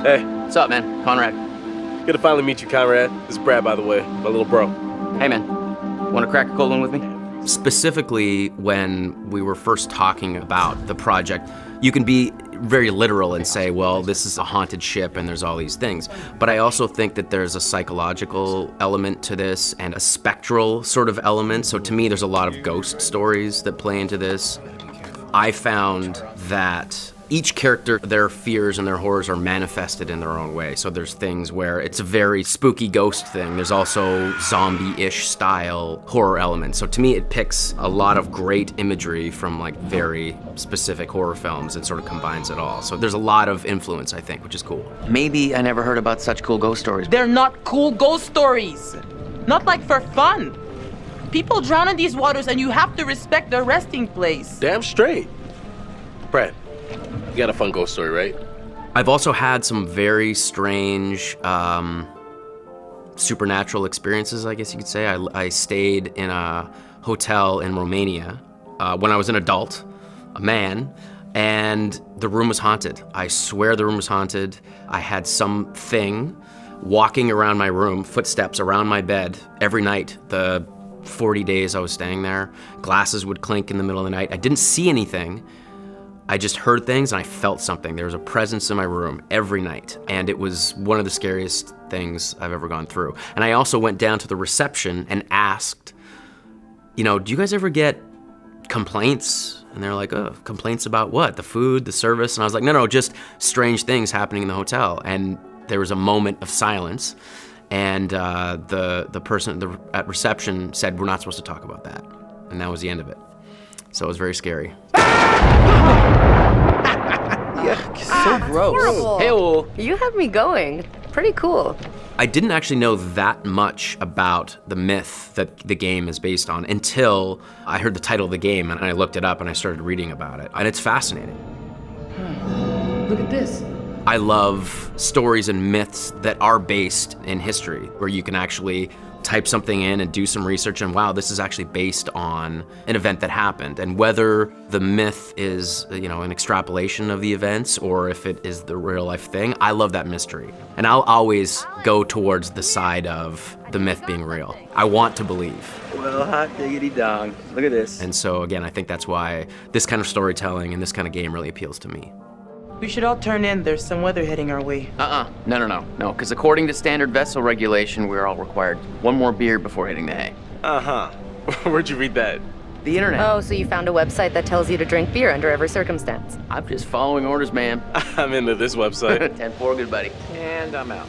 Hey. What's up, man? Conrad. Good to finally meet you, Conrad. This is Brad, by the way, my little bro. Hey, man. Want to crack a cold one with me? Specifically, when we were first talking about the project, you can be very literal and say, well, this is a haunted ship and there's all these things. But I also think that there's a psychological element to this and a spectral sort of element. So to me, there's a lot of ghost stories that play into this. I found that each character, their fears and their horrors are manifested in their own way. So there's things where it's a very spooky ghost thing. There's also zombie-ish style horror elements. So to me, it picks a lot of great imagery from like very specific horror films and sort of combines it all. So there's a lot of influence, I think, which is cool. Maybe I never heard about such cool ghost stories. They're not cool ghost stories. Not like for fun. People drown in these waters and you have to respect their resting place. Damn straight. Brad, you got a fun ghost story, right? I've also had some very strange supernatural experiences, I guess you could say. I stayed in a hotel in Romania when I was an adult, a man, and the room was haunted. I swear the room was haunted. I had something walking around my room, footsteps around my bed every night. The 40 days I was staying there, glasses would clink in the middle of the night. I didn't see anything. I just heard things and I felt something. There was a presence in my room every night, and it was one of the scariest things I've ever gone through. And I also went down to the reception and asked, you know, do you guys ever get complaints? And they're like, oh, complaints about what? The food, the service? And I was like, no, just strange things happening in the hotel. And there was a moment of silence, and the person at reception said, we're not supposed to talk about that. And that was the end of it. So it was very scary. So gross. Horrible. Hey-oh. You have me going. Pretty cool. I didn't actually know that much about the myth that the game is based on until I heard the title of the game and I looked it up and I started reading about it. And it's fascinating. Look at this. I love stories and myths that are based in history, where you can actually type something in and do some research and wow, this is actually based on an event that happened. And whether the myth is, you know, an extrapolation of the events or if it is the real life thing, I love that mystery. And I'll always go towards the side of the myth being real. I want to believe. Well, hot diggity dong. Look at this. And so again, I think that's why this kind of storytelling and this kind of game really appeals to me. We should all turn in. There's some weather heading our way. No, because according to standard vessel regulation, we're all required one more beer before hitting the hay. Uh-huh. Where'd you read that? The internet. Oh, so you found a website that tells you to drink beer under every circumstance. I'm just following orders, ma'am. I'm into this website. 10-4, good buddy. And I'm out.